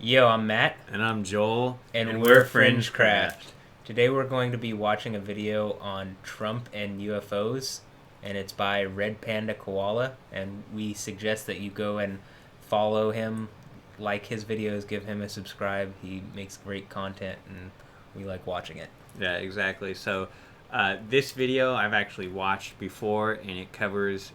Yo, I'm Matt. And I'm Joel. And we're FringeCraft. Today we're going to be watching a video on Trump and UFOs, and it's by Red Panda Koala, and we suggest that you go and follow him, like his videos, give him a subscribe. He makes great content, and we like watching it. Yeah, exactly. So this video I've actually watched before, and it covers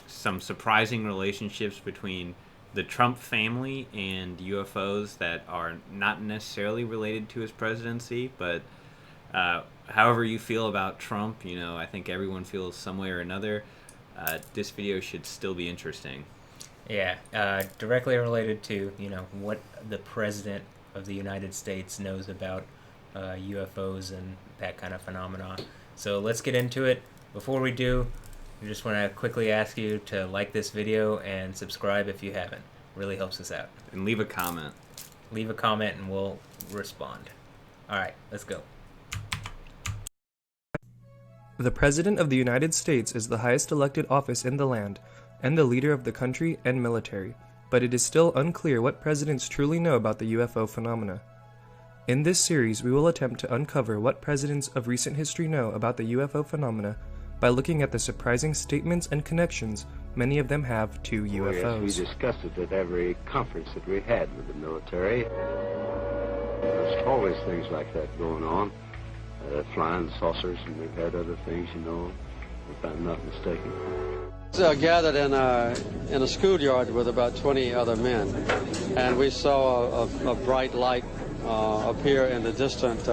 some surprising relationships between the Trump family and UFOs that are not necessarily related to his presidency, but however you feel about Trump, I think everyone feels some way or another. This video should still be interesting. Yeah, directly related to, what the president of the United States knows about UFOs and that kind of phenomenon. So let's get into it. Before we do, I just want to quickly ask you to like this video and subscribe if you haven't. Really helps us out. And leave a comment. Leave a comment and we'll respond. Alright, let's go. The President of the United States is the highest elected office in the land, and the leader of the country and military, but it is still unclear what presidents truly know about the UFO phenomena. In this series, we will attempt to uncover what presidents of recent history know about the UFO phenomena by looking at the surprising statements and connections many of them have to UFOs. We discussed it at every conference that we had with the military. There's always things like that going on. Flying saucers, and we've had other things, if I'm not mistaken. Gathered in a schoolyard with about 20 other men, and we saw a bright light appear in the distant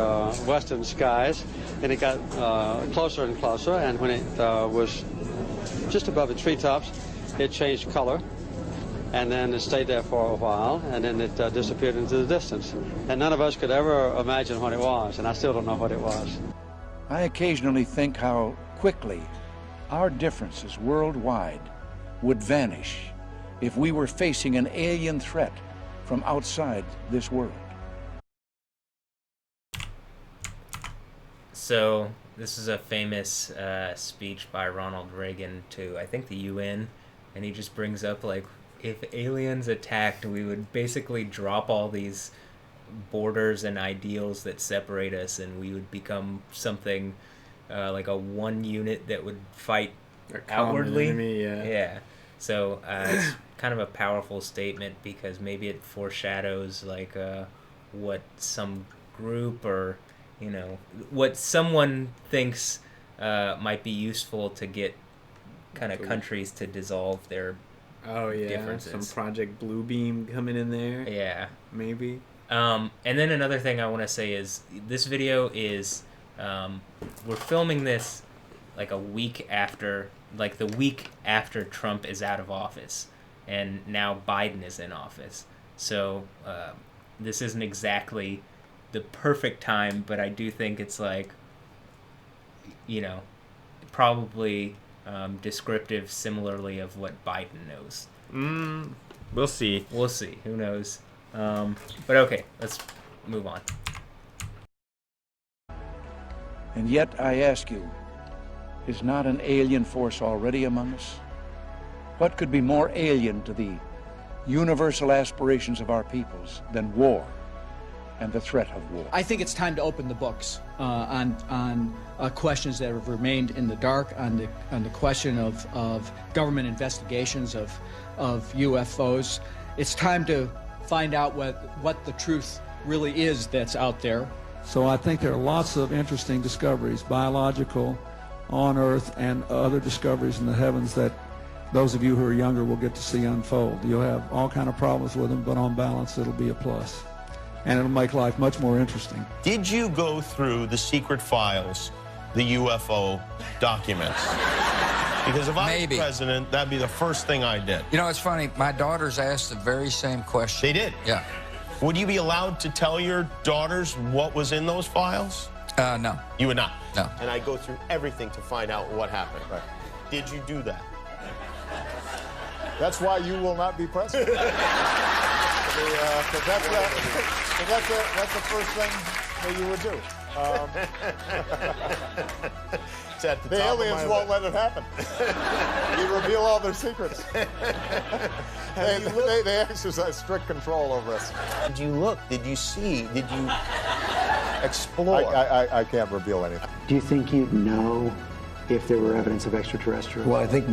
western skies, and it got closer and closer, and when it was just above the treetops, it changed color, and then it stayed there for a while, and then it disappeared into the distance. And none of us could ever imagine what it was, and I still don't know what it was. I occasionally think how quickly our differences worldwide would vanish if we were facing an alien threat from outside this world. So, this is a famous speech by Ronald Reagan to, I think, the UN, and he just brings up, if aliens attacked, we would basically drop all these borders and ideals that separate us, and we would become something like a one unit that would fight outwardly. Enemy, yeah. So it's kind of a powerful statement because maybe it foreshadows what some group or what someone thinks might be useful to get kind of countries to dissolve their differences. Some Project Bluebeam coming in there. Yeah, maybe. And then another thing I want to say is this video is we're filming this the week after Trump is out of office, and now Biden is in office. So this isn't exactly the perfect time, but I do think it's probably descriptive similarly of what Biden knows. We'll see. We'll see. Who knows? But okay, let's move on. And yet I ask you, is not an alien force already among us? What could be more alien to the universal aspirations of our peoples than war and the threat of war? I think it's time to open the books on questions that have remained in the dark, on the question of government investigations of UFOs. It's time to find out what the truth really is that's out there. So I think there are lots of interesting discoveries, biological, on Earth, and other discoveries in the heavens that those of you who are younger will get to see unfold. You'll have all kind of problems with them, but on balance, it'll be a plus. And it'll make life much more interesting. Did you go through the secret files, the UFO documents? Because if I was president, that'd be the first thing I did. It's funny. My daughters asked the very same question. They did? Yeah. Would you be allowed to tell your daughters what was in those files? No. You would not? No. And I go through everything to find out what happened. Right. Did you do that? That's why you will not be president. That's the first thing that you would do. The aliens won't let it happen. You reveal all their secrets. They exercise strict control over us. Did you look? Did you see? Did you explore? I can't reveal anything. Do you think you'd know if there were evidence of extraterrestrial? Well, I think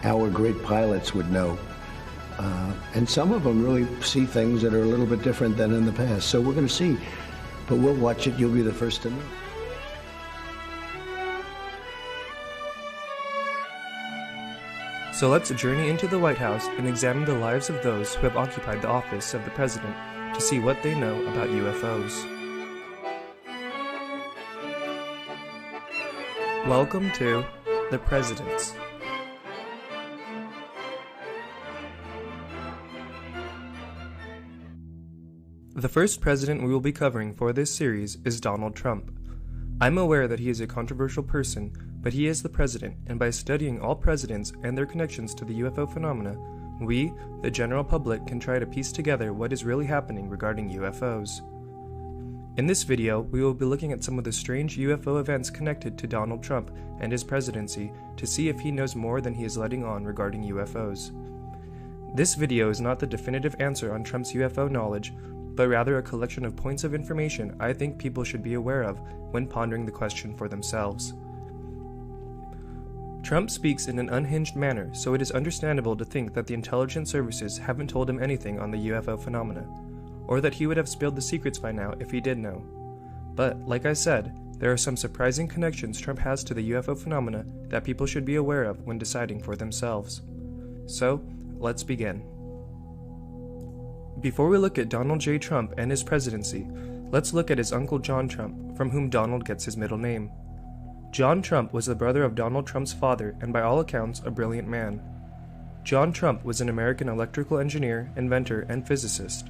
our great pilots would know. And some of them really see things that are a little bit different than in the past. So we're going to see. But we'll watch it. You'll be the first to know. So let's journey into the White House and examine the lives of those who have occupied the office of the president to see what they know about UFOs. Welcome to The Presidents. The first president we will be covering for this series is Donald Trump. I'm aware that he is a controversial person, but he is the president, and by studying all presidents and their connections to the UFO phenomena, we, the general public, can try to piece together what is really happening regarding UFOs. In this video, we will be looking at some of the strange UFO events connected to Donald Trump and his presidency to see if he knows more than he is letting on regarding UFOs. This video is not the definitive answer on Trump's UFO knowledge, but rather a collection of points of information I think people should be aware of when pondering the question for themselves. Trump speaks in an unhinged manner, so it is understandable to think that the intelligence services haven't told him anything on the UFO phenomena, or that he would have spilled the secrets by now if he did know. But, like I said, there are some surprising connections Trump has to the UFO phenomena that people should be aware of when deciding for themselves. So, let's begin. Before we look at Donald J. Trump and his presidency, let's look at his uncle John Trump, from whom Donald gets his middle name. John Trump was the brother of Donald Trump's father and by all accounts a brilliant man. John Trump was an American electrical engineer, inventor, and physicist.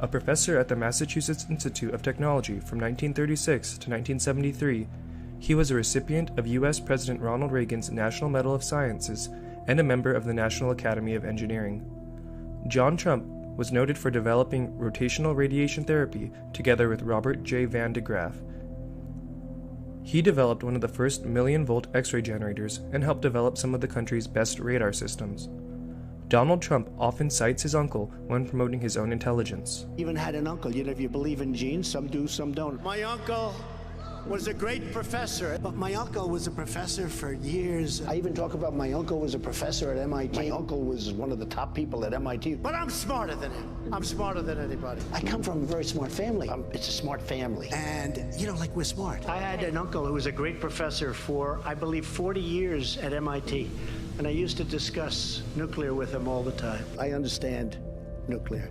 A professor at the Massachusetts Institute of Technology from 1936 to 1973, he was a recipient of U.S. President Ronald Reagan's National Medal of Sciences and a member of the National Academy of Engineering. John Trump was noted for developing rotational radiation therapy together with Robert J. Van de Graaff. He developed one of the first million-volt X-ray generators and helped develop some of the country's best radar systems. Donald Trump often cites his uncle when promoting his own intelligence. Even had an uncle. You know, if you believe in genes, some do, some don't. My uncle was a great professor. But my uncle was a professor for years. I even talk about my uncle was a professor at MIT. My uncle was one of the top people at MIT. But I'm smarter than him. I'm smarter than anybody. I come from a very smart family. It's a smart family. And, you know, like we're smart. I had an uncle who was a great professor for, I believe, 40 years at MIT. And I used to discuss nuclear with him all the time. I understand nuclear.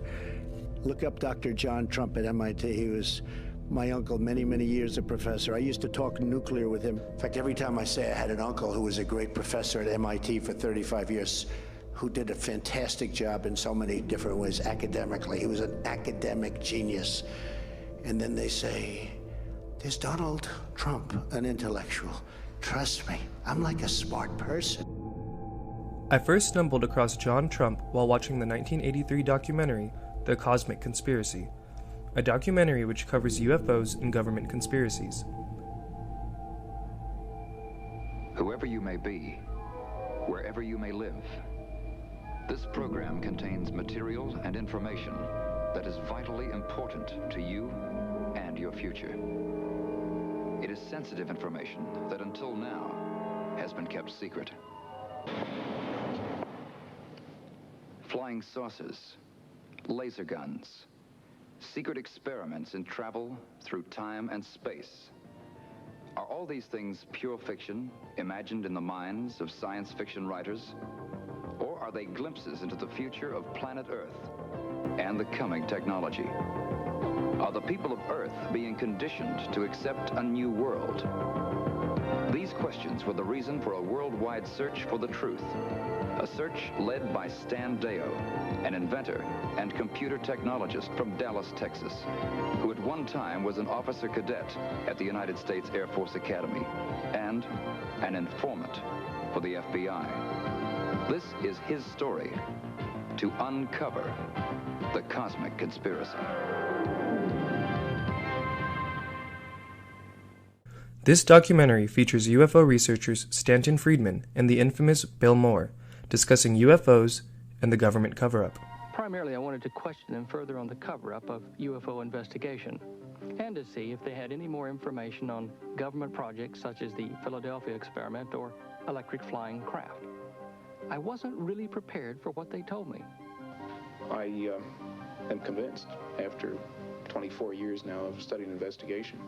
Look up Dr. John Trump at MIT. He was my uncle, many, many years a professor. I used to talk nuclear with him. In fact, every time I say I had an uncle who was a great professor at MIT for 35 years, who did a fantastic job in so many different ways academically. He was an academic genius. And then they say, there's Donald Trump, an intellectual. Trust me, I'm like a smart person. I first stumbled across John Trump while watching the 1983 documentary, The Cosmic Conspiracy, a documentary which covers UFOs and government conspiracies. Whoever you may be, wherever you may live, this program contains material and information that is vitally important to you and your future. It is sensitive information that until now has been kept secret. Flying saucers, laser guns, secret experiments in travel through time and space. Are all these things pure fiction, imagined in the minds of science fiction writers? Or are they glimpses into the future of planet Earth and the coming technology? Are the people of Earth being conditioned to accept a new world? These questions were the reason for a worldwide search for the truth. A search led by Stan Deyo, an inventor and computer technologist from Dallas, Texas, who at one time was an officer cadet at the United States Air Force Academy and an informant for the FBI. This is his story to uncover the cosmic conspiracy. This documentary features UFO researchers Stanton Friedman and the infamous Bill Moore discussing UFOs and the government cover-up. Primarily, I wanted to question them further on the cover-up of UFO investigation and to see if they had any more information on government projects such as the Philadelphia experiment or electric flying craft. I wasn't really prepared for what they told me. I am convinced, after 24 years now of studying investigation,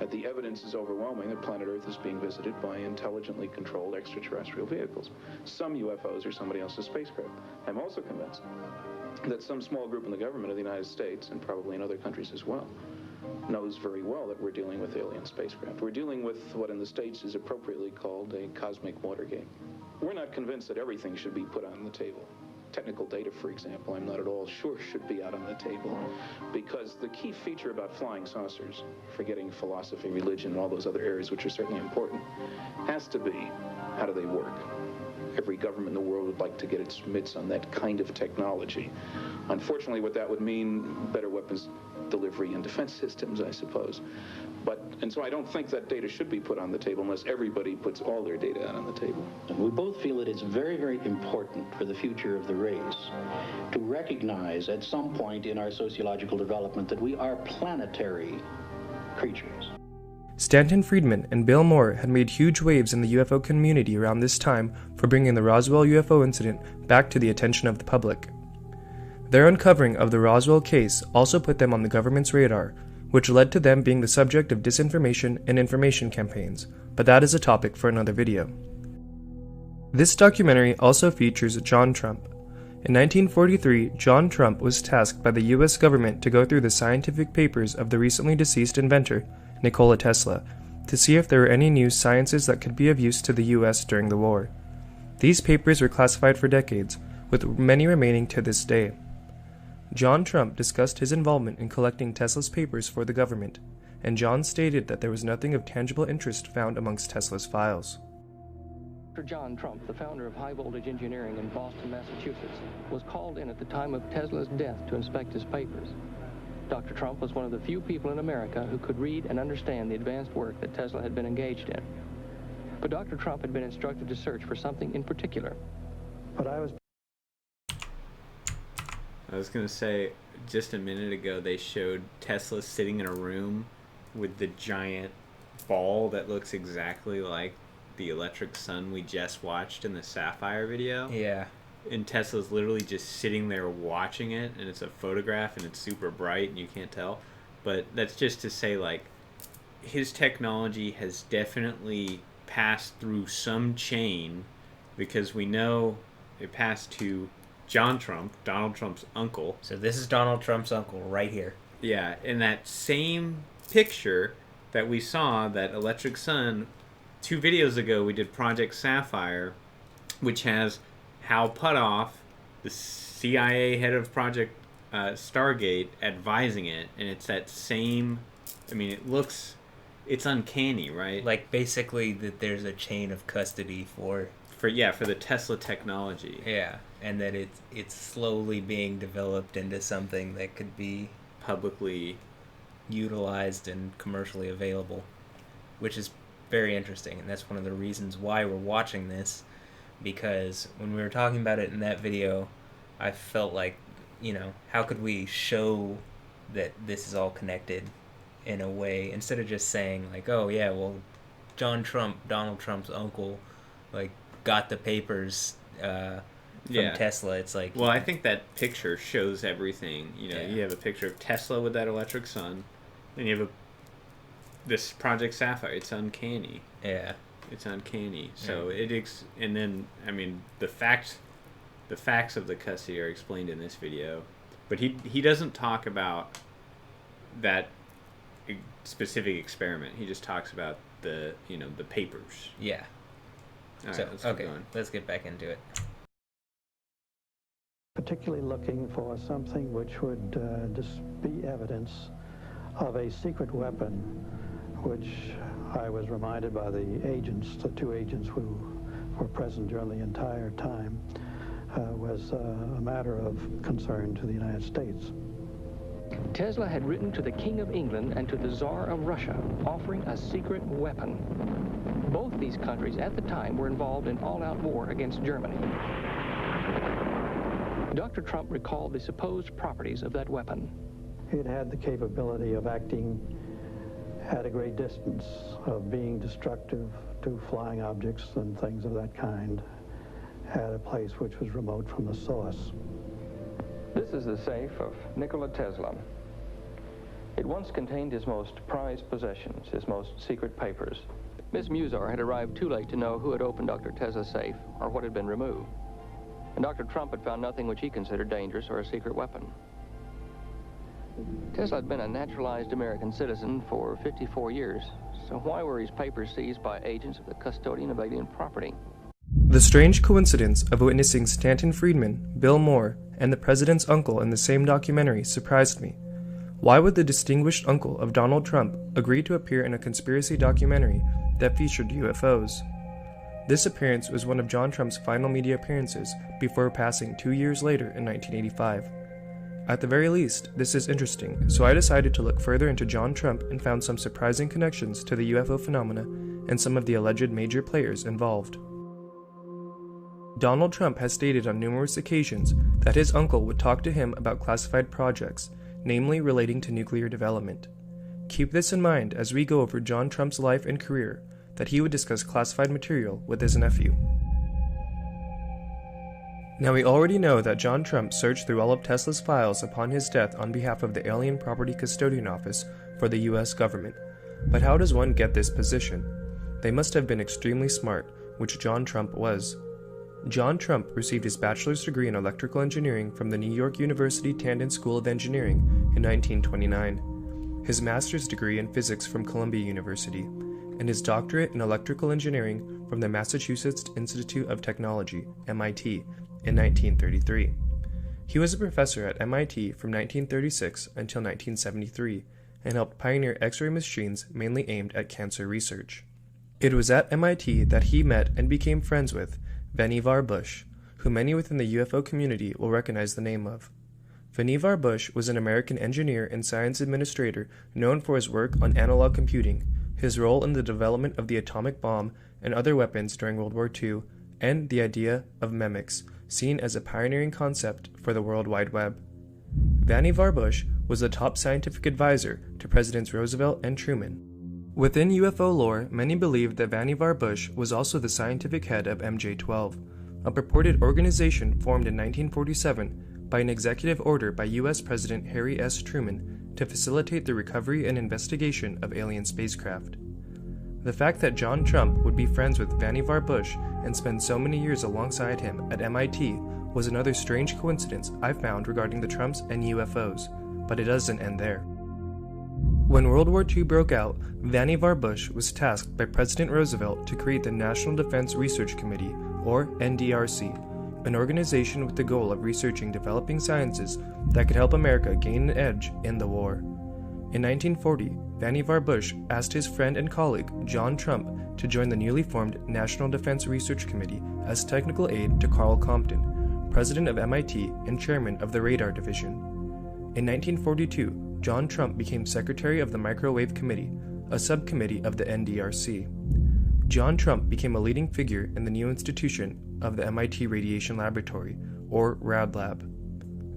that the evidence is overwhelming that planet Earth is being visited by intelligently controlled extraterrestrial vehicles. Some UFOs are somebody else's spacecraft. I'm also convinced that some small group in the government of the United States, and probably in other countries as well, knows very well that we're dealing with alien spacecraft. We're dealing with what in the States is appropriately called a cosmic Watergate. We're not convinced that everything should be put on the table. Technical data, for example, I'm not at all sure should be out on the table, because the key feature about flying saucers, forgetting philosophy, religion, and all those other areas which are certainly important, has to be, how do they work? Every government in the world would like to get its mitts on that kind of technology. Unfortunately, what that would mean, better weapons delivery and defense systems, I suppose. And so I don't think that data should be put on the table unless everybody puts all their data out on the table. We both feel that it's very, very important for the future of the race to recognize at some point in our sociological development that we are planetary creatures. Stanton Friedman and Bill Moore had made huge waves in the UFO community around this time for bringing the Roswell UFO incident back to the attention of the public. Their uncovering of the Roswell case also put them on the government's radar, which led to them being the subject of disinformation and information campaigns, but that is a topic for another video. This documentary also features John Trump. In 1943, John Trump was tasked by the US government to go through the scientific papers of the recently deceased inventor, Nikola Tesla, to see if there were any new sciences that could be of use to the US during the war. These papers were classified for decades, with many remaining to this day. John Trump discussed his involvement in collecting Tesla's papers for the government, and John stated that there was nothing of tangible interest found amongst Tesla's files. Dr. John Trump, the founder of High Voltage Engineering in Boston, Massachusetts, was called in at the time of Tesla's death to inspect his papers. Dr. Trump was one of the few people in America who could read and understand the advanced work that Tesla had been engaged in. But Dr. Trump had been instructed to search for something in particular. I was going to say, just a minute ago, they showed Tesla sitting in a room with the giant ball that looks exactly like the electric sun we just watched in the Sapphire video. Yeah. And Tesla's literally just sitting there watching it, and it's a photograph, and it's super bright, and you can't tell. But that's just to say, like, his technology has definitely passed through some chain, because we know it passed to John Trump, Donald Trump's uncle. So this is Donald Trump's uncle right here. Yeah, in that same picture that we saw, that electric sun, 2 videos ago we did Project Sapphire, which has Hal Puthoff, the CIA head of Project Stargate, advising it, and it's that same, I mean, it's uncanny, right? Like, basically that there's a chain of custody for the Tesla technology. Yeah, and that it's slowly being developed into something that could be publicly utilized and commercially available, which is very interesting, and that's one of the reasons why we're watching this, because when we were talking about it in that video, I felt like, how could we show that this is all connected in a way, instead of just saying, like, oh yeah, well, Donald Trump's uncle, like, got the papers from Tesla. It's like, well, I think that picture shows everything. You have a picture of Tesla with that electric sun, and you have this Project Sapphire. It's uncanny. Yeah, it's uncanny. So and then, I mean, the facts of the custody are explained in this video, but he doesn't talk about that specific experiment. He just talks about the papers. Yeah. All right, let's get back into it. Particularly looking for something which would be evidence of a secret weapon, which I was reminded by the 2 agents who were present during the entire time, was a matter of concern to the United States. Tesla had written to the King of England and to the Tsar of Russia, offering a secret weapon. Both these countries at the time were involved in all-out war against Germany. Dr. Trump recalled the supposed properties of that weapon. It had the capability of acting at a great distance, of being destructive to flying objects and things of that kind at a place which was remote from the source. This is the safe of Nikola Tesla. It once contained his most prized possessions, his most secret papers. Miss Musar had arrived too late to know who had opened Dr. Tesla's safe or what had been removed. And Dr. Trump had found nothing which he considered dangerous or a secret weapon. Tesla had been a naturalized American citizen for 54 years, so why were his papers seized by agents of the custodian of alien property? The strange coincidence of witnessing Stanton Friedman, Bill Moore, and the president's uncle in the same documentary surprised me. Why would the distinguished uncle of Donald Trump agree to appear in a conspiracy documentary that featured UFOs? This appearance was one of John Trump's final media appearances before passing 2 years later in 1985. At the very least, this is interesting, so I decided to look further into John Trump and found some surprising connections to the UFO phenomena and some of the alleged major players involved. Donald Trump has stated on numerous occasions that his uncle would talk to him about classified projects, namely relating to nuclear development. Keep this in mind as we go over John Trump's life and career, that he would discuss classified material with his nephew. Now we already know that John Trump searched through all of Tesla's files upon his death on behalf of the Alien Property Custodian Office for the US government. But how does one get this position? They must have been extremely smart, which John Trump was. John Trump received his bachelor's degree in electrical engineering from the New York University Tandon School of Engineering in 1929, his master's degree in physics from Columbia University, and his doctorate in electrical engineering from the Massachusetts Institute of Technology, MIT, in 1933. He was a professor at MIT from 1936 until 1973 and helped pioneer X-ray machines mainly aimed at cancer research. It was at MIT that he met and became friends with Vannevar Bush, who many within the UFO community will recognize the name of. Vannevar Bush was an American engineer and science administrator known for his work on analog computing, his role in the development of the atomic bomb and other weapons during World War II, and the idea of memics, seen as a pioneering concept for the World Wide Web. Vannevar Bush was the top scientific advisor to Presidents Roosevelt and Truman. Within UFO lore, many believed that Vannevar Bush was also the scientific head of MJ-12, a purported organization formed in 1947 by an executive order by U.S. President Harry S. Truman to facilitate the recovery and investigation of alien spacecraft. The fact that John Trump would be friends with Vannevar Bush and spend so many years alongside him at MIT was another strange coincidence I found regarding the Trumps and UFOs, but it doesn't end there. When World War II broke out, Vannevar Bush was tasked by President Roosevelt to create the National Defense Research Committee, or NDRC, an organization with the goal of researching developing sciences that could help America gain an edge in the war. In 1940, Vannevar Bush asked his friend and colleague John Trump to join the newly formed National Defense Research Committee as technical aide to Carl Compton, president of MIT and chairman of the Radar Division. In 1942, John Trump became secretary of the Microwave Committee, a subcommittee of the NDRC. John Trump became a leading figure in the new institution of the MIT Radiation Laboratory, or RAD Lab.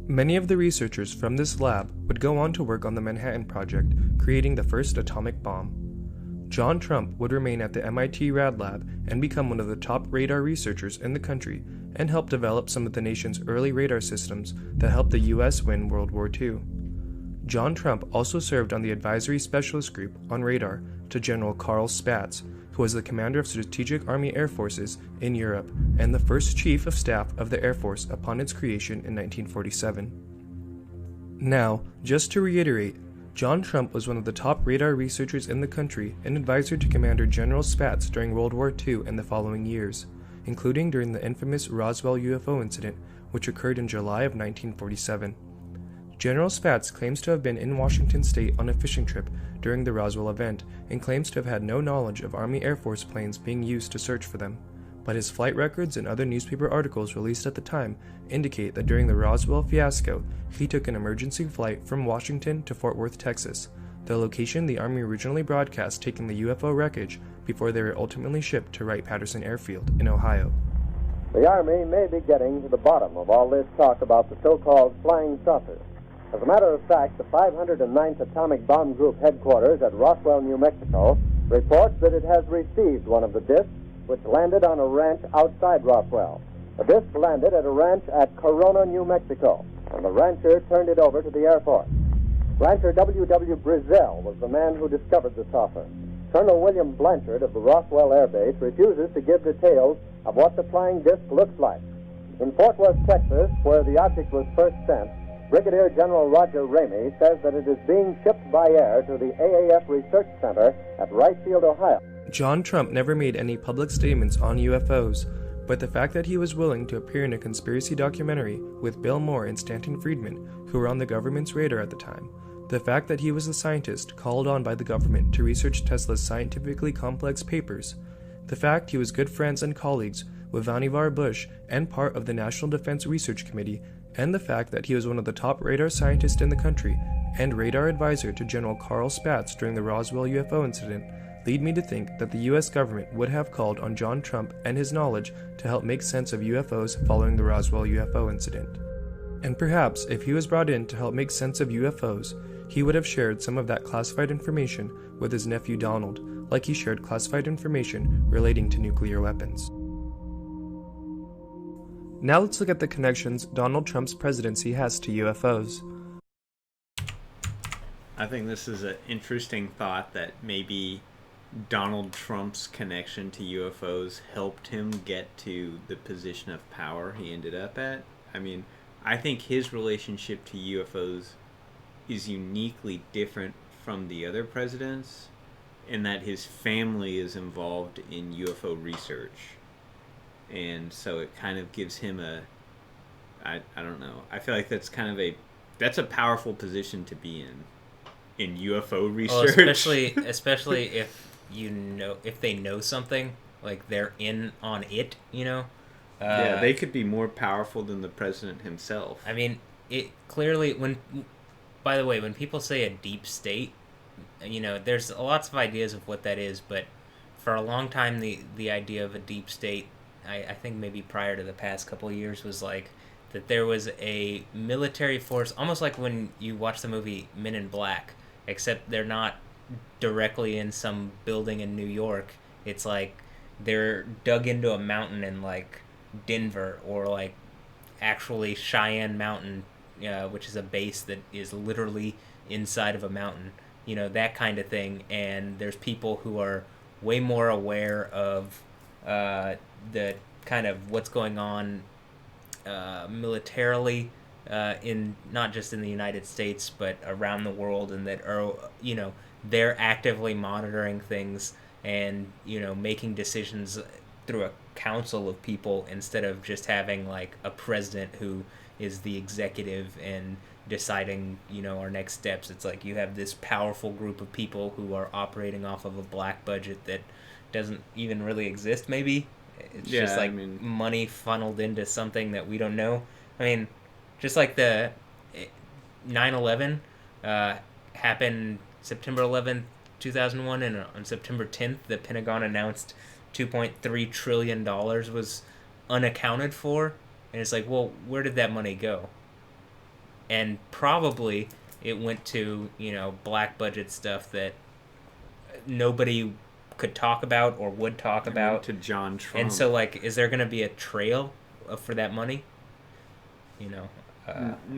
Many of the researchers from this lab would go on to work on the Manhattan Project, creating the first atomic bomb. John Trump would remain at the MIT Rad Lab and become one of the top radar researchers in the country and help develop some of the nation's early radar systems that helped the U.S. win World War II. John Trump also served on the Advisory Specialist Group on Radar to General Carl Spaatz, who was the commander of Strategic Army Air Forces in Europe and the first Chief of Staff of the Air Force upon its creation in 1947. Now, just to reiterate, John Trump was one of the top radar researchers in the country and advisor to Commander General Spaatz during World War II and the following years, including during the infamous Roswell UFO incident, which occurred in July of 1947. General Spaatz claims to have been in Washington state on a fishing trip during the Roswell event and claims to have had no knowledge of Army Air Force planes being used to search for them, but his flight records and other newspaper articles released at the time indicate that during the Roswell fiasco, he took an emergency flight from Washington to Fort Worth, Texas, the location the Army originally broadcast taking the UFO wreckage before they were ultimately shipped to Wright-Patterson Airfield in Ohio. The Army may be getting to the bottom of all this talk about the so-called flying saucers. As a matter of fact, the 509th Atomic Bomb Group headquarters at Roswell, New Mexico, reports that it has received one of the discs which landed on a ranch outside Roswell. The disc landed at a ranch at Corona, New Mexico, and the rancher turned it over to the Air Force. Rancher W.W. Brazell was the man who discovered the saucer. Colonel William Blanchard of the Roswell Air Base refuses to give details of what the flying disc looks like. In Fort Worth, Texas, where the object was first sent, Brigadier General Roger Ramey says that it is being shipped by air to the AAF Research Center at Rice Field, Ohio. John Trump never made any public statements on UFOs, but the fact that he was willing to appear in a conspiracy documentary with Bill Moore and Stanton Friedman, who were on the government's radar at the time, the fact that he was a scientist called on by the government to research Tesla's scientifically complex papers, the fact he was good friends and colleagues with Vannevar Bush and part of the National Defense Research Committee, and the fact that he was one of the top radar scientists in the country and radar advisor to General Carl Spaatz during the Roswell UFO incident lead me to think that the U.S. government would have called on John Trump and his knowledge to help make sense of UFOs following the Roswell UFO incident. And perhaps if he was brought in to help make sense of UFOs, he would have shared some of that classified information with his nephew Donald, like he shared classified information relating to nuclear weapons. Now let's look at the connections Donald Trump's presidency has to UFOs. I think this is an interesting thought that maybe Donald Trump's connection to UFOs helped him get to the position of power he ended up at. I mean, I think his relationship to UFOs is uniquely different from the other presidents in that his family is involved in UFO research. And so it kind of gives him I don't know. I feel like that's kind of that's a powerful position to be in UFO research. Well, especially if they know something, like they're in on it, yeah, they could be more powerful than the president himself. I mean, it clearly by the way, when people say a deep state, there's lots of ideas of what that is, but for a long time the idea of a deep state, I think maybe prior to the past couple of years, was like that there was a military force, almost like when you watch the movie Men in Black, except they're not directly in some building in New York. It's like they're dug into a mountain in like Denver, or like actually Cheyenne Mountain, which is a base that is literally inside of a mountain, that kind of thing. And there's people who are way more aware of the kind of what's going on militarily in not just in the United States but around the world, and that are they're actively monitoring things and making decisions through a council of people instead of just having like a president who is the executive and deciding our next steps. It's like you have this powerful group of people who are operating off of a black budget that doesn't even really exist. Maybe it's just like money funneled into something that we don't know. I mean, just like the 9/11 happened September 11th, 2001, and on September 10th, the Pentagon announced $2.3 trillion was unaccounted for. And it's like, well, where did that money go? And probably it went to, black budget stuff that nobody could talk about or would talk about. To John Trump. And so, like, is there going to be a trail for that money? No,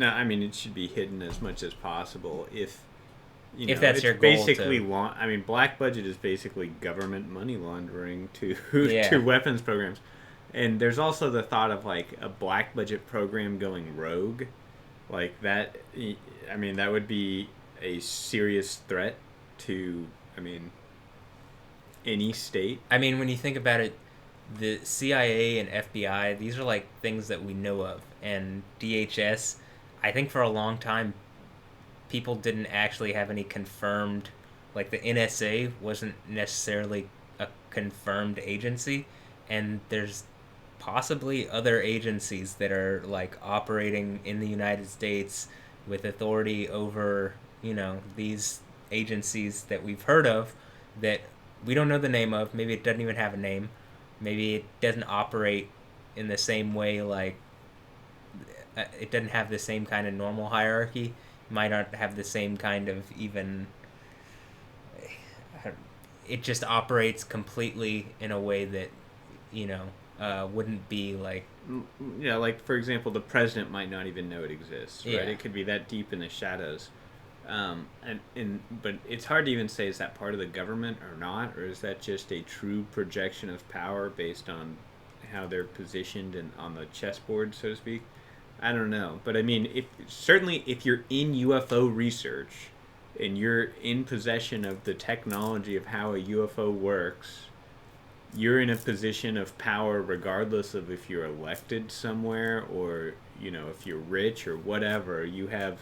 I mean, it should be hidden as much as possible if that's your goal. Basically, black budget is basically government money laundering to weapons programs. And there's also the thought of like a black budget program going rogue. Like that, that would be a serious threat to, any state. When you think about it, the CIA and FBI, these are like things that we know of. And DHS, I think for a long time, people didn't actually have any confirmed, like the NSA wasn't necessarily a confirmed agency. and there's possibly other agencies that are like operating in the United States with authority over, these agencies that we've heard of that we don't know the name of. Maybe it doesn't even have a name. Maybe it doesn't operate in the same way, like it doesn't have the same kind of normal hierarchy. It might not have the same kind of even. It just operates completely in a way that, wouldn't be like. Yeah, like for example, the president might not even know it exists, right? Yeah. It could be that deep in the shadows. But it's hard to even say, is that part of the government or not, or is that just a true projection of power based on how they're positioned and on the chessboard, so to speak? I don't know, but I mean, if you're in UFO research and you're in possession of the technology of how a UFO works, you're in a position of power regardless of if you're elected somewhere or if you're rich or whatever. You have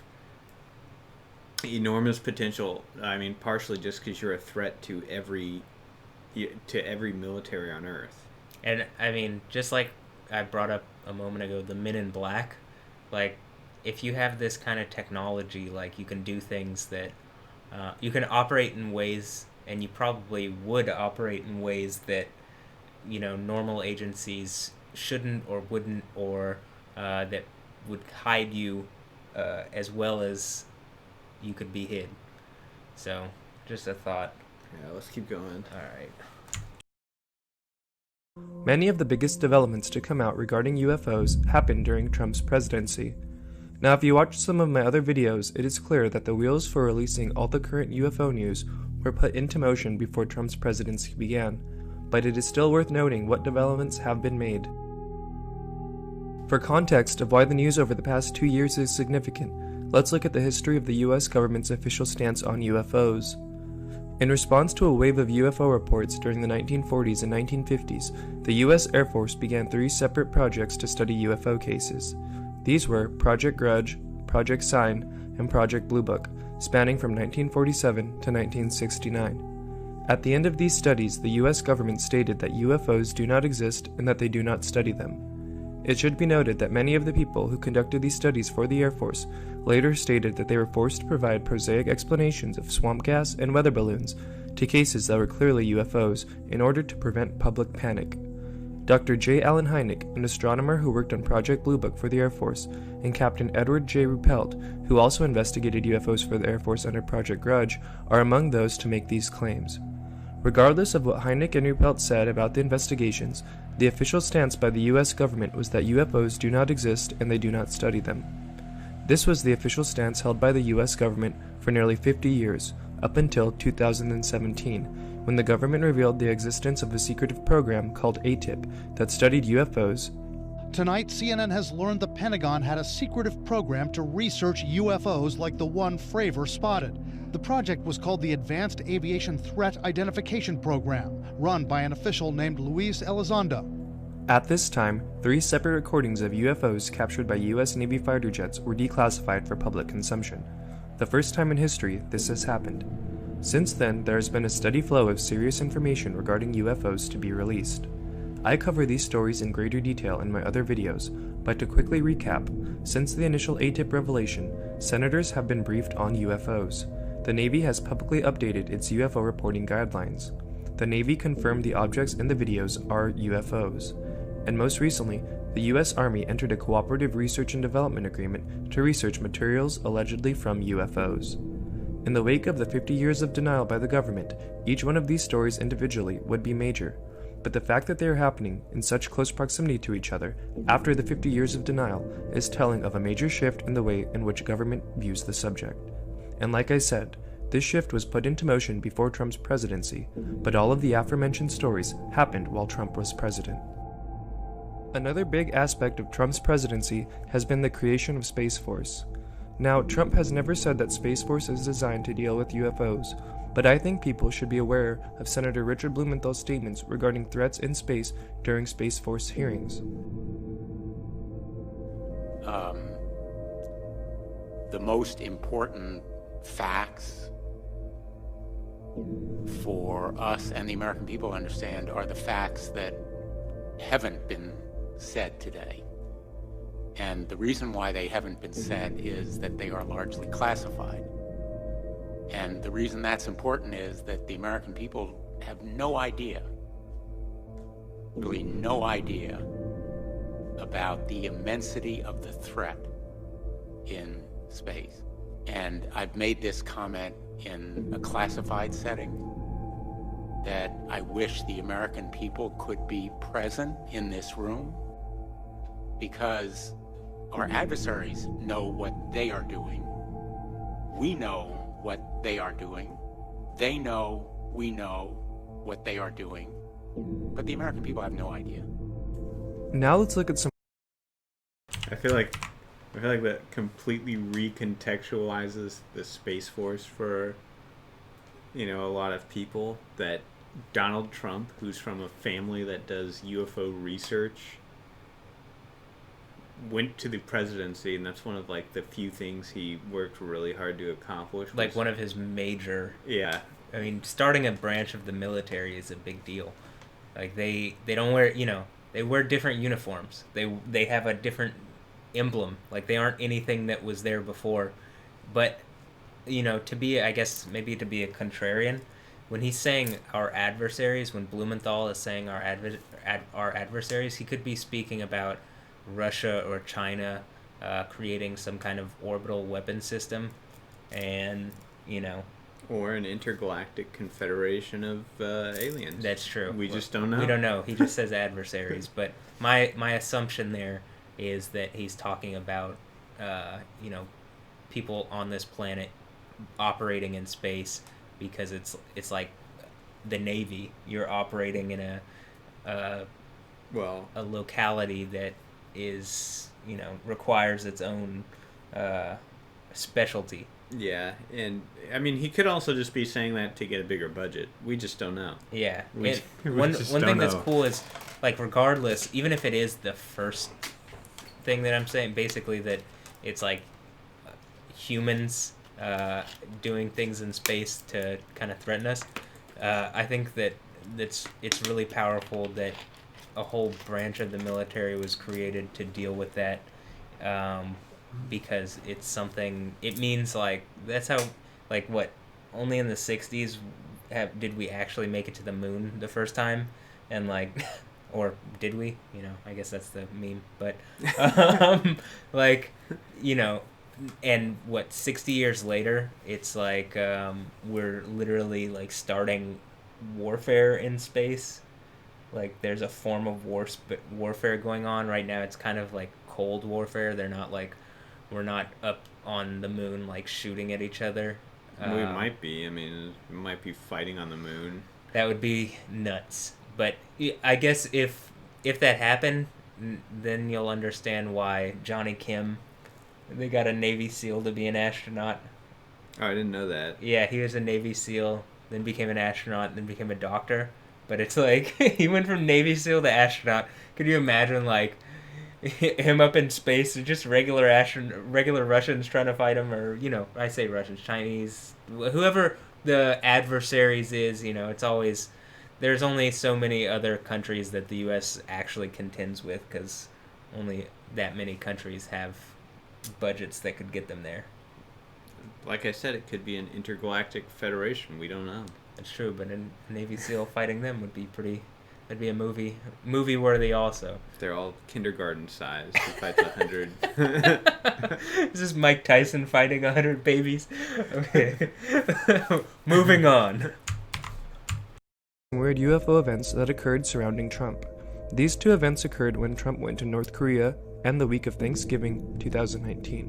enormous potential. I mean, partially just because you're a threat to every military on Earth. And I mean, just like I brought up a moment ago, the Men in Black, like if you have this kind of technology, like you can do things that you can operate in ways, and you probably would operate in ways that normal agencies shouldn't or wouldn't, or that would hide you as well as you could be hid. So, just a thought. Yeah, let's keep going. All right. Many of the biggest developments to come out regarding UFOs happened during Trump's presidency. Now, if you watch some of my other videos, it is clear that the wheels for releasing all the current UFO news were put into motion before Trump's presidency began, but it is still worth noting what developments have been made. For context of why the news over the past 2 years is significant, let's look at the history of the US government's official stance on UFOs. In response to a wave of UFO reports during the 1940s and 1950s, the US Air Force began 3 separate projects to study UFO cases. These were Project Grudge, Project Sign, and Project Blue Book, spanning from 1947 to 1969. At the end of these studies, the US government stated that UFOs do not exist and that they do not study them. It should be noted that many of the people who conducted these studies for the Air Force later stated that they were forced to provide prosaic explanations of swamp gas and weather balloons to cases that were clearly UFOs in order to prevent public panic. Dr. J. Allen Hynek, an astronomer who worked on Project Blue Book for the Air Force, and Captain Edward J. Ruppelt, who also investigated UFOs for the Air Force under Project Grudge, are among those to make these claims. Regardless of what Hynek and Ruppelt said about the investigations, the official stance by the US government was that UFOs do not exist and they do not study them. This was the official stance held by the US government for nearly 50 years, up until 2017, when the government revealed the existence of a secretive program called ATIP that studied UFOs. Tonight, CNN has learned the Pentagon had a secretive program to research UFOs like the one Fravor spotted. The project was called the Advanced Aviation Threat Identification Program, run by an official named Luis Elizondo. At this time, 3 separate recordings of UFOs captured by US Navy fighter jets were declassified for public consumption. The first time in history this has happened. Since then, there has been a steady flow of serious information regarding UFOs to be released. I cover these stories in greater detail in my other videos, but to quickly recap, since the initial ATIP revelation, senators have been briefed on UFOs. The Navy has publicly updated its UFO reporting guidelines. The Navy confirmed the objects in the videos are UFOs. And most recently, the US Army entered a cooperative research and development agreement to research materials allegedly from UFOs. In the wake of the 50 years of denial by the government, each one of these stories individually would be major. But the fact that they are happening in such close proximity to each other after the 50 years of denial is telling of a major shift in the way in which government views the subject. And like I said, this shift was put into motion before Trump's presidency, but all of the aforementioned stories happened while Trump was president. Another big aspect of Trump's presidency has been the creation of Space Force. Now, Trump has never said that Space Force is designed to deal with UFOs, but I think people should be aware of Senator Richard Blumenthal's statements regarding threats in space during Space Force hearings. The most important facts for us and the American people to understand are the facts that haven't been said today. And the reason why they haven't been said is that they are largely classified. And the reason that's important is that the American people have no idea, really no idea, about the immensity of the threat in space. And I've made this comment in a classified setting, that I wish the American people could be present in this room, because our adversaries know what they are doing. We know what they are doing. They know, we know what they are doing. But the American people have no idea. Now let's look at some... I feel like that completely recontextualizes the Space Force for, a lot of people. That Donald Trump, who's from a family that does UFO research, went to the presidency, and that's one of the few things he worked really hard to accomplish. Like one of his major... Yeah. I mean, starting a branch of the military is a big deal. Like they don't wear, they wear different uniforms. They have a different emblem. Like they aren't anything that was there before. But to be, I guess maybe to be a contrarian, when he's saying our adversaries, when Blumenthal is saying our adversaries, he could be speaking about Russia or China creating some kind of orbital weapon system, and or an intergalactic confederation of aliens. That's true. We just don't know. We don't know. He just says adversaries. But my assumption there is that he's talking about people on this planet operating in space, because it's like the Navy. You're operating in a locality that is requires its own specialty. Yeah, and I mean he could also just be saying that to get a bigger budget. We just don't know. Yeah, one thing that's cool is, regardless, even if it is the first thing that I'm saying, basically that it's like humans doing things in space to kind of threaten us. I think it's really powerful that a whole branch of the military was created to deal with that, because it's something. It means that's how what only in the 60s did we actually make it to the moon the first time, and or did we? I guess that's the meme. But and 60 years later, it's we're literally starting warfare in space. There's a form of warfare going on right now. It's kind of like cold warfare. They're not we're not up on the moon shooting at each other. We might be. I mean, we might be fighting on the moon. That would be nuts. But I guess if that happened, then you'll understand why Johnny Kim, they got a Navy SEAL to be an astronaut. Oh, I didn't know that. Yeah, he was a Navy SEAL, then became an astronaut, then became a doctor. But it's he went from Navy SEAL to astronaut. Could you imagine him up in space, just regular Russians trying to fight him, or I say Russians, Chinese, whoever the adversaries is. It's always, there's only so many other countries that the U.S. actually contends with, because only that many countries have budgets that could get them there. Like I said, it could be an intergalactic federation. We don't know. That's true, but a Navy SEAL fighting them would be pretty. That'd be a movie worthy also. They're all kindergarten size. He fights 100. Is this Mike Tyson fighting 100 babies? Okay. Moving on. Weird UFO events that occurred surrounding Trump. These two events occurred when Trump went to North Korea and the week of Thanksgiving 2019.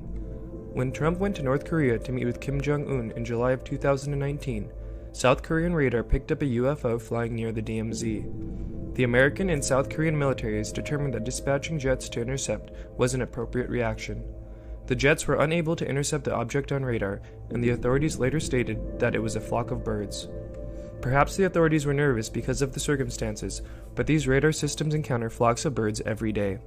When Trump went to North Korea to meet with Kim Jong-un in July of 2019, South Korean radar picked up a UFO flying near the DMZ. The American and South Korean militaries determined that dispatching jets to intercept was an appropriate reaction. The jets were unable to intercept the object on radar, and the authorities later stated that it was a flock of birds. Perhaps the authorities were nervous because of the circumstances, but these radar systems encounter flocks of birds every day.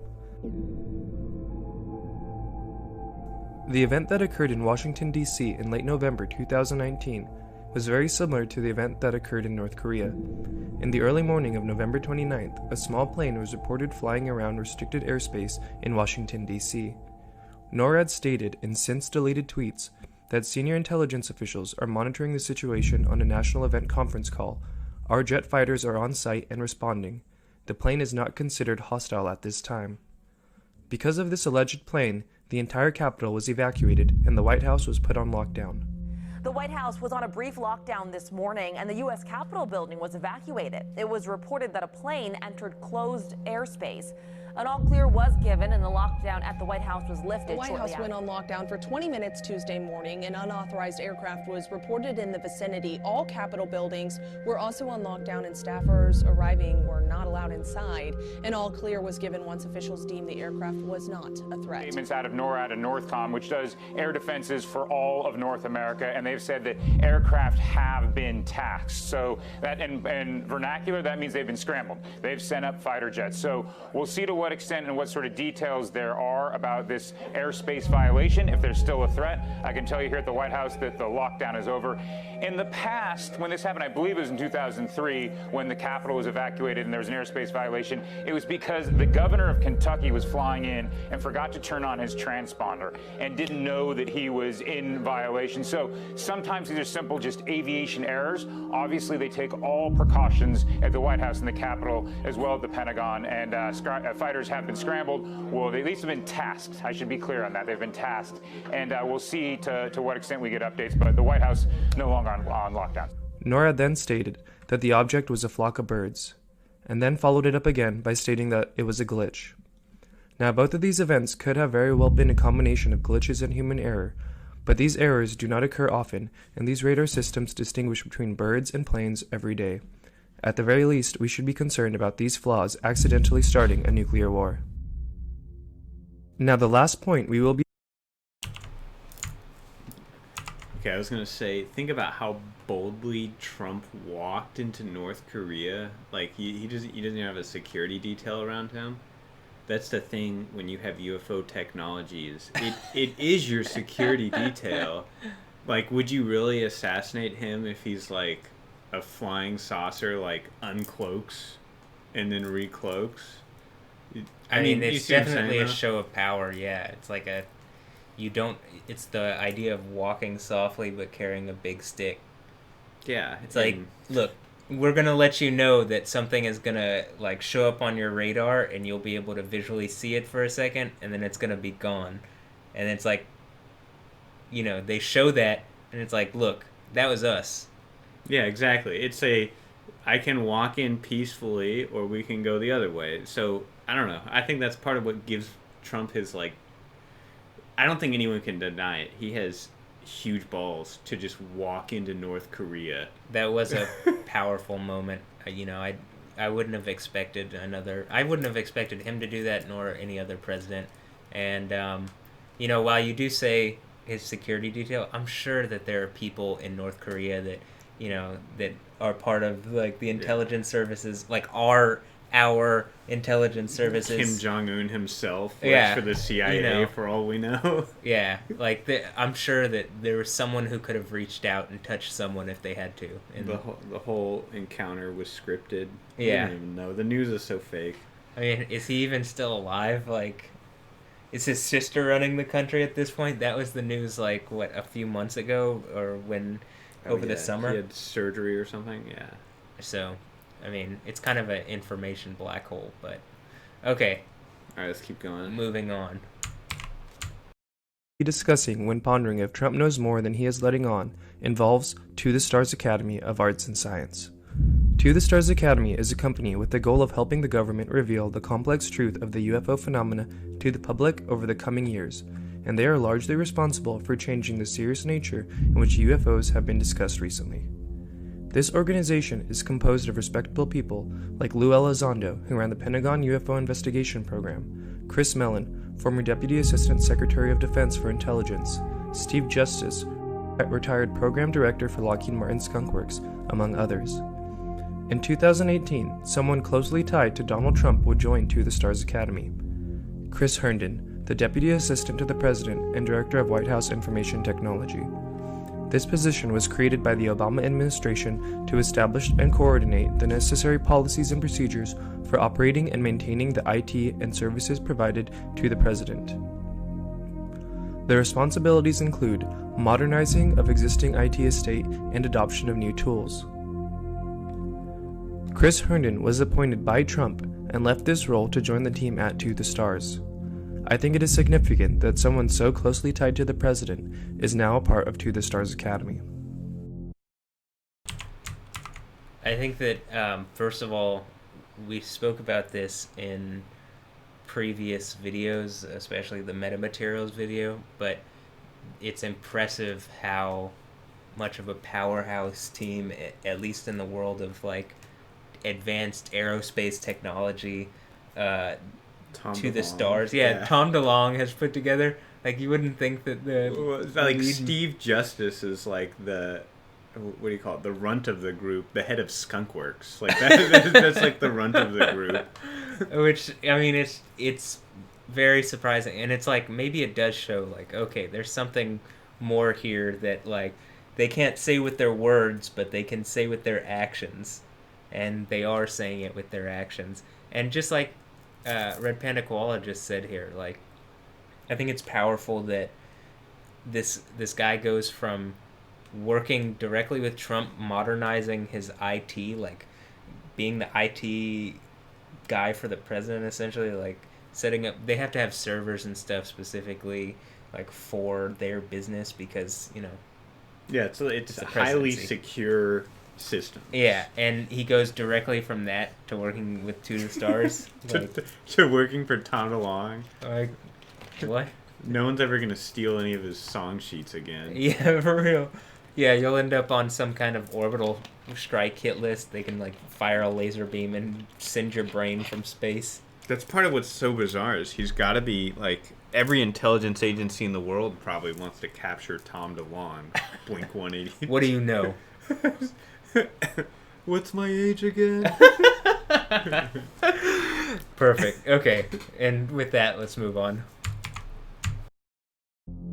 The event that occurred in Washington, D.C. in late November 2019 was very similar to the event that occurred in North Korea. In the early morning of November 29th, a small plane was reported flying around restricted airspace in Washington, D.C. NORAD stated in since-deleted tweets that senior intelligence officials are monitoring the situation on a national event conference call. Our jet fighters are on site and responding. The plane is not considered hostile at this time. Because of this alleged plane, the entire Capitol was evacuated and the White House was put on lockdown. The White House was on a brief lockdown this morning, and the U.S. Capitol building was evacuated. It was reported that a plane entered closed airspace. An all-clear was given, and the lockdown at the White House was lifted. The White House went on lockdown for 20 minutes Tuesday morning. An unauthorized aircraft was reported in the vicinity. All Capitol buildings were also on lockdown, and staffers arriving were not allowed inside. An all-clear was given once officials deemed the aircraft was not a threat. Statements out of NORAD and NORTHCOM, which does air defenses for all of North America, and they've said that aircraft have been taxed. So that in vernacular, that means they've been scrambled. They've sent up fighter jets. So we'll see to what extent and what sort of details there are about this airspace violation. If there's still a threat, I can tell you here at the White House that the lockdown is over. In the past, when this happened, I believe it was in 2003, when the Capitol was evacuated and there was an airspace violation, it was because the governor of Kentucky was flying in and forgot to turn on his transponder and didn't know that he was in violation. So sometimes these are simple, just aviation errors. Obviously, they take all precautions at the White House and the Capitol, as well as the Pentagon, and fighters have been scrambled. Well, they at least have been tasked. I should be clear on that. They've been tasked, and we'll see to what extent we get updates, but the White House no longer on lockdown. NORAD then stated that the object was a flock of birds, and then followed it up again by stating that it was a glitch. Now, both of these events could have very well been a combination of glitches and human error, but these errors do not occur often, and these radar systems distinguish between birds and planes every day. At the very least, we should be concerned about these flaws accidentally starting a nuclear war. Now, the last point we will be... Okay, I was going to say, think about how boldly Trump walked into North Korea. Like, he doesn't even have a security detail around him. That's the thing when you have UFO technologies. It is your security detail. Like, would you really assassinate him if he's, like, a flying saucer, like, uncloaks and then recloaks? I mean, it's definitely a show of power, yeah. It's like it's the idea of walking softly but carrying a big stick. Yeah. It's like, look, we're going to let you know that something is going to, like, show up on your radar, and you'll be able to visually see it for a second, and then it's going to be gone. And it's like, you know, they show that, and it's like, look, that was us. Yeah, exactly. It's I can walk in peacefully, or we can go the other way. So, I don't know. I think that's part of what gives Trump his, like... I don't think anyone can deny it. He has huge balls to just walk into North Korea. That was a powerful moment. You know, I wouldn't have expected I wouldn't have expected him to do that, nor any other president. And, you know, while you do say his security detail, I'm sure that there are people in North Korea that, you know, that are part of, like, the intelligence services, like our intelligence services. Kim Jong-un himself works for the CIA, you know, for all we know. Yeah, like I'm sure that there was someone who could have reached out and touched someone if they had to. And the whole encounter was scripted. Yeah. I don't even know. The news is so fake. I mean, is he even still alive? Like, is his sister running the country at this point? That was the news, like, what, a few months ago, or over the summer? He had surgery or something, yeah. So... I mean, it's kind of an information black hole, but... Okay. Alright, let's keep going. Moving on. Discussing when pondering if Trump knows more than he is letting on involves To the Stars Academy of Arts and Science. To the Stars Academy is a company with the goal of helping the government reveal the complex truth of the UFO phenomena to the public over the coming years, and they are largely responsible for changing the serious nature in which UFOs have been discussed recently. This organization is composed of respectable people like Lou Elizondo, who ran the Pentagon UFO investigation program, Chris Mellon, former Deputy Assistant Secretary of Defense for Intelligence, Steve Justice, retired Program Director for Lockheed Martin Skunk Works, among others. In 2018, someone closely tied to Donald Trump would join To the Stars Academy. Chris Herndon, the Deputy Assistant to the President and Director of White House Information Technology. This position was created by the Obama administration to establish and coordinate the necessary policies and procedures for operating and maintaining the IT and services provided to the president. The responsibilities include modernizing of existing IT estate and adoption of new tools. Chris Herndon was appointed by Trump and left this role to join the team at To the Stars. I think it is significant that someone so closely tied to the president is now a part of To the Stars Academy. I think that, first of all, we spoke about this in previous videos, especially the metamaterials video, but it's impressive how much of a powerhouse team, at least in the world of like advanced aerospace technology, To the Stars. Yeah, Tom DeLonge has put together. Like, you wouldn't think that Steve Justice is like the, what do you call it, the runt of the group, the head of Skunkworks. Like that's like the runt of the group. Which, I mean, it's very surprising, and it's like, maybe it does show like, okay, there's something more here that like they can't say with their words, but they can say with their actions, and they are saying it with their actions. And just like Red Panda Koala just said here, like, I think it's powerful that this guy goes from working directly with Trump, modernizing his IT, like being the IT guy for the president, essentially, like setting up, they have to have servers and stuff specifically like for their business because, you know, yeah, it's a highly secure system. Yeah, and he goes directly from that to working with To the Stars. to working for Tom DeLonge. Like, what? No one's ever gonna steal any of his song sheets again. Yeah, for real. Yeah, you'll end up on some kind of orbital strike hit list. They can like fire a laser beam and send your brain from space. That's part of what's so bizarre is he's got to be like, every intelligence agency in the world probably wants to capture Tom DeLonge. Blink 180. What do you know? What's my age again? Perfect. Okay, and with that, let's move on.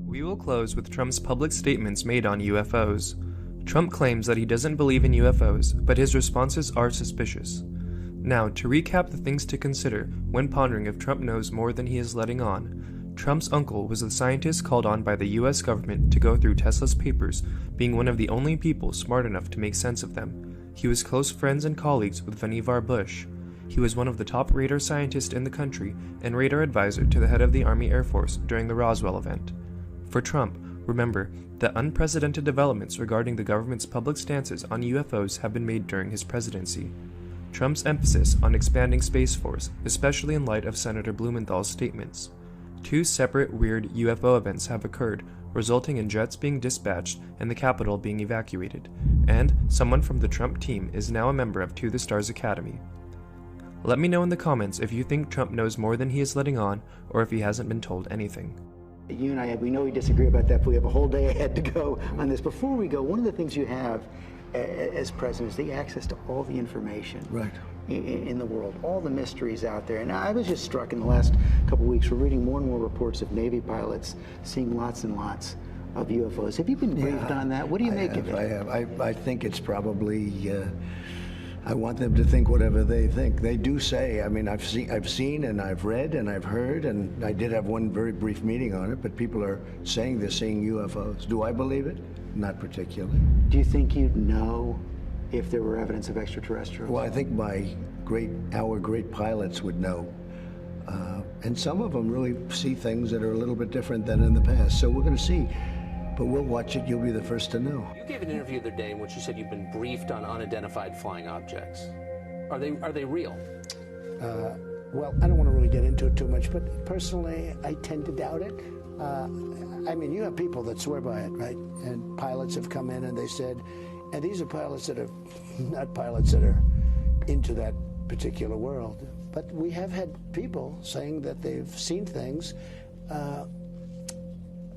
We will close with Trump's public statements made on UFOs. Trump claims that he doesn't believe in UFOs, but his responses are suspicious. Now, to recap the things to consider when pondering if Trump knows more than he is letting on, Trump's uncle was the scientist called on by the US government to go through Tesla's papers, being one of the only people smart enough to make sense of them. He was close friends and colleagues with Vannevar Bush. He was one of the top radar scientists in the country and radar advisor to the head of the Army Air Force during the Roswell event. For Trump, remember that unprecedented developments regarding the government's public stances on UFOs have been made during his presidency. Trump's emphasis on expanding Space Force, especially in light of Senator Blumenthal's statements. 2 separate weird UFO events have occurred, resulting in jets being dispatched and the Capitol being evacuated, and someone from the Trump team is now a member of To the Stars Academy. Let me know in the comments if you think Trump knows more than he is letting on, or if he hasn't been told anything. You and I, we know we disagree about that, but we have a whole day ahead to go on this. Before we go, one of the things you have as president is the access to all the information in the world, all the mysteries out there. And I was just struck in the last couple of weeks, we're reading more and more reports of Navy pilots seeing lots and lots of UFOs. Have you been briefed on that? What do you make of it? I have. I think it's probably... I want them to think whatever they think. They do say, I mean, I've seen and I've read and I've heard, and I did have one very brief meeting on it, but people are saying they're seeing UFOs. Do I believe it? Not particularly. Do you think you'd know if there were evidence of extraterrestrials? Well, I think our great pilots would know. And some of them really see things that are a little bit different than in the past. So we're going to see. But we'll watch it. You'll be the first to know. You gave an interview the other day in which you said you've been briefed on unidentified flying objects. Are they real? Well, I don't want to really get into it too much, but personally, I tend to doubt it. I mean, you have people that swear by it, right? And pilots have come in and they said, and these are pilots that are not pilots that are into that particular world. But we have had people saying that they've seen things.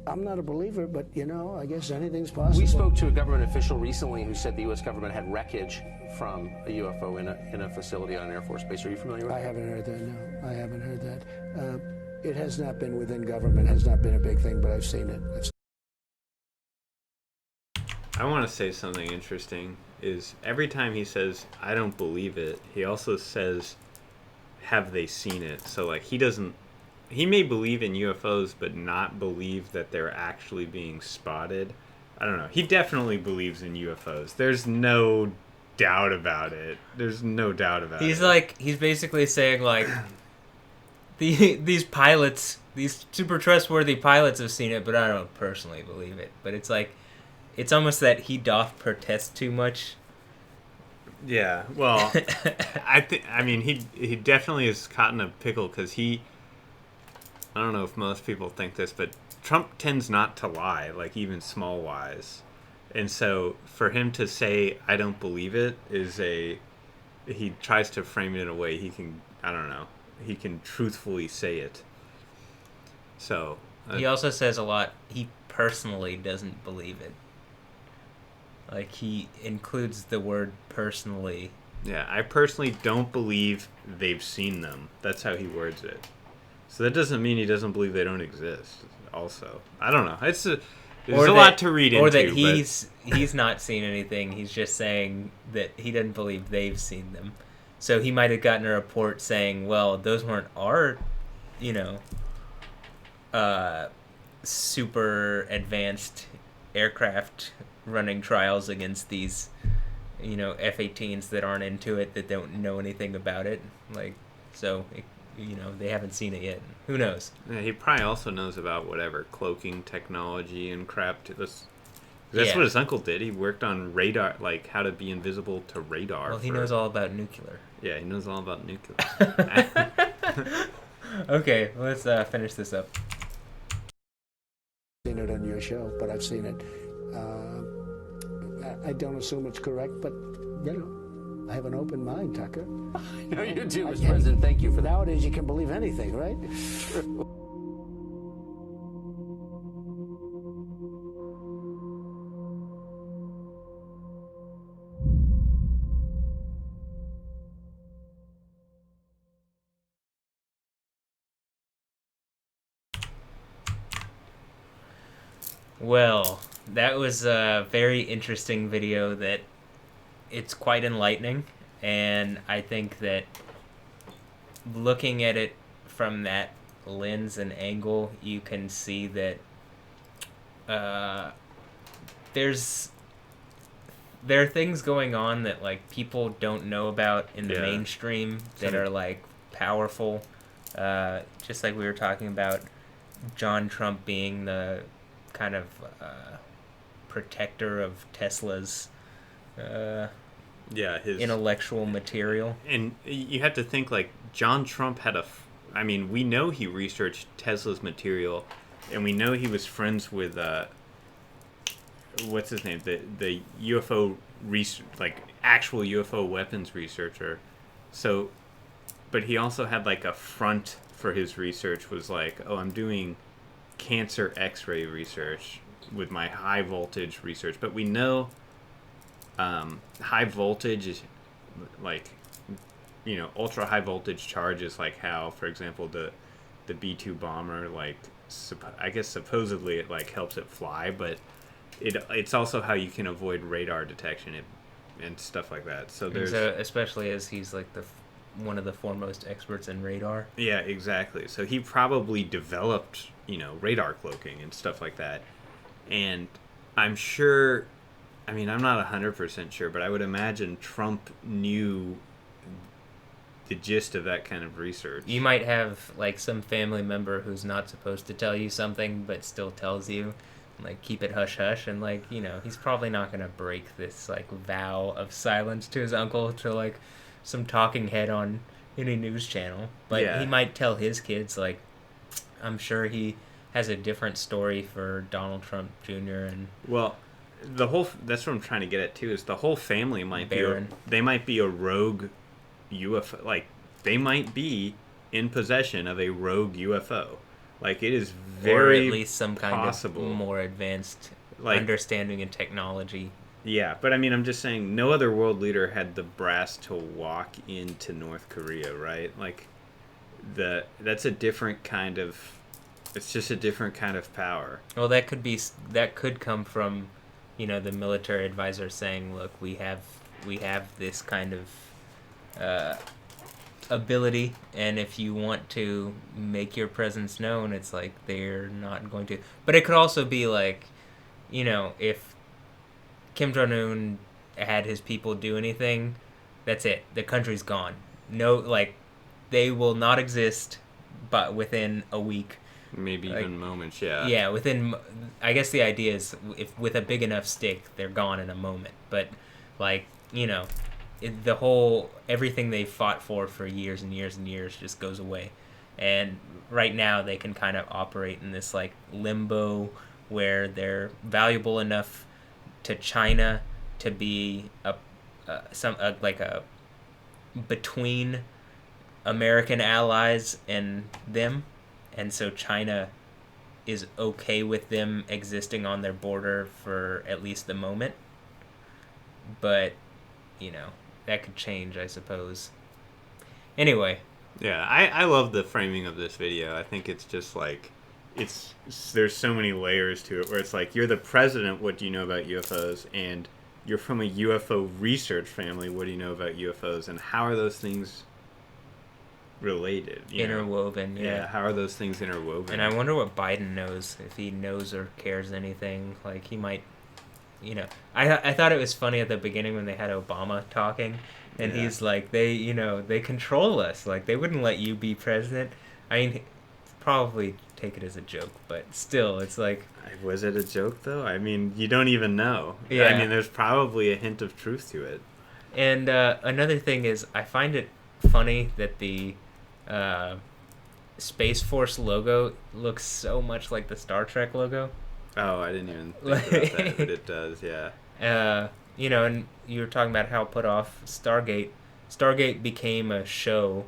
I'm not a believer, but, you know, I guess anything's possible. We spoke to a government official recently who said the U.S. government had wreckage from a UFO in a facility on an Air Force base. Are you familiar with that? I haven't heard that, no. I haven't heard that. It has not been within government, has not been a big thing, but I've seen it. I want to say something interesting. Is every time he says, I don't believe it, he also says, have they seen it? So, like, he may believe in UFOs, but not believe that they're actually being spotted. I don't know. He definitely believes in UFOs. There's no doubt about it. There's no doubt about it. He's basically saying, like, these pilots, these super trustworthy pilots have seen it, but I don't personally believe it. But it's like, it's almost that he doth protest too much. Yeah, well, I mean, he definitely is caught in a pickle because I don't know if most people think this, but Trump tends not to lie, like even small lies. And so for him to say, I don't believe it, he tries to frame it in a way he can truthfully say it. So. He also says a lot, he personally doesn't believe it. Like, he includes the word personally. Yeah, I personally don't believe they've seen them. That's how he words it. So that doesn't mean he doesn't believe they don't exist. Also, I don't know. There's a lot to read into. Or that he's not seen anything. He's just saying that he doesn't believe they've seen them. So he might have gotten a report saying, "Well, those weren't our, super advanced aircraft running trials against these, F-18s that aren't into it, that don't know anything about it." Like, so. They haven't seen it yet. Who knows? Yeah, he probably also knows about whatever cloaking technology and crap. That's what his uncle did. He worked on radar, like how to be invisible to radar. Well, he knows all about nuclear. Yeah, he knows all about nuclear. Okay, let's finish this up. I've seen it on your show, but I've seen it. I don't assume it's correct, but, I have an open mind, Tucker. I know you do, Mr. President. Thank you for that. Nowadays, you can believe anything, right? True. Well, that was a very interesting video that it's quite enlightening, and I think that looking at it from that lens and angle, you can see that there are things going on that, like, people don't know about in the mainstream that are, like, powerful. Just like we were talking about John Trump being the kind of protector of Tesla's his intellectual material. And you have to think, like, John Trump had we know he researched Tesla's material, and we know he was friends with what's his name, the UFO actual UFO weapons researcher. So, but he also had, like, a front for his research was like, oh, I'm doing cancer X-ray research with my high voltage research. But we know high voltage is like, ultra high voltage charges, like how, for example, the B-2 bomber, like, I guess supposedly it, like, helps it fly, but it's also how you can avoid radar detection and stuff like that. So especially as he's, like, one of the foremost experts in radar. Yeah, exactly. So he probably developed, radar cloaking and stuff like that. And I'm sure, I'm not 100% sure, but I would imagine Trump knew the gist of that kind of research. You might have, like, some family member who's not supposed to tell you something but still tells you, like, keep it hush hush, and, like, he's probably not gonna break this, like, vow of silence to his uncle to, like, some talking head on any news channel. But he might tell his kids, like, I'm sure he has a different story for Donald Trump Jr. and that's what I'm trying to get at too, is the whole family might be a rogue UFO, like, they might be in possession of a rogue UFO. Like, it is very or at least some kind possible. Of more advanced, like, understanding and technology. Yeah, but I'm just saying, no other world leader had the brass to walk into North Korea, right? Like, that's a different kind of, it's just a different kind of power. Well, that could come from the military advisor saying, look, we have this kind of ability, and if you want to make your presence known, it's like they're not going to. But it could also be like, if Kim Jong-un had his people do anything, that's it. The country's gone. No, like, they will not exist, but within a week. Maybe even moments, yeah. Yeah, I guess the idea is if with a big enough stick, they're gone in a moment. But, like, everything they fought for years and years and years just goes away. And right now they can kind of operate in this, like, limbo where they're valuable enough to China to be a between American allies and them, and so China is okay with them existing on their border for at least the moment. But that could change, I suppose. Anyway. Yeah, I love the framing of this video. I think it's just like there's so many layers to it where it's like, you're the president, what do you know about UFOs? And you're from a UFO research family, what do you know about UFOs? And how are those things related? Interwoven, yeah. How are those things interwoven? And I wonder what Biden knows, if he knows or cares anything. Like, he might, I thought it was funny at the beginning when they had Obama talking, and he's like, they control us. Like, they wouldn't let you be president. I mean, probably take it as a joke, but still, it's like... Was it a joke, though? I mean, you don't even know. Yeah. I mean, there's probably a hint of truth to it. And another thing is, I find it funny that the Space Force logo looks so much like the Star Trek logo. Oh, I didn't even think about that, but it does, yeah. And you were talking about how it put off Stargate. Stargate became a show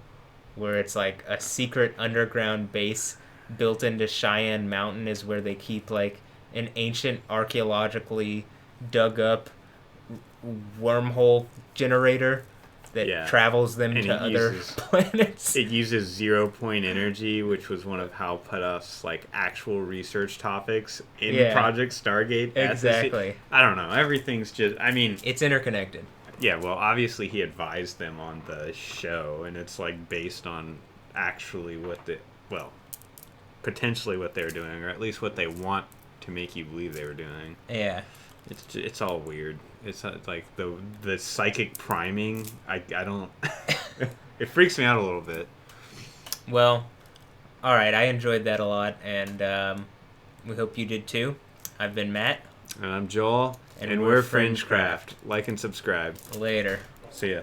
where it's like a secret underground base built into Cheyenne Mountain is where they keep like an ancient archaeologically dug up wormhole generator that travels them to other planets. It uses 0 point energy, which was one of Hal Puthoff's like actual research topics in Project Stargate. Exactly. I don't know. Everything's just, I mean, it's interconnected. Yeah, well, obviously he advised them on the show, and it's like based on actually potentially what they're doing, or at least what they want to make you believe they were doing. Yeah. It's all weird. It's like the psychic priming. I don't. It freaks me out a little bit. Well, all right. I enjoyed that a lot, and we hope you did too. I've been Matt. And I'm Joel. And we're FringeCraft. Like and subscribe. Later. See ya.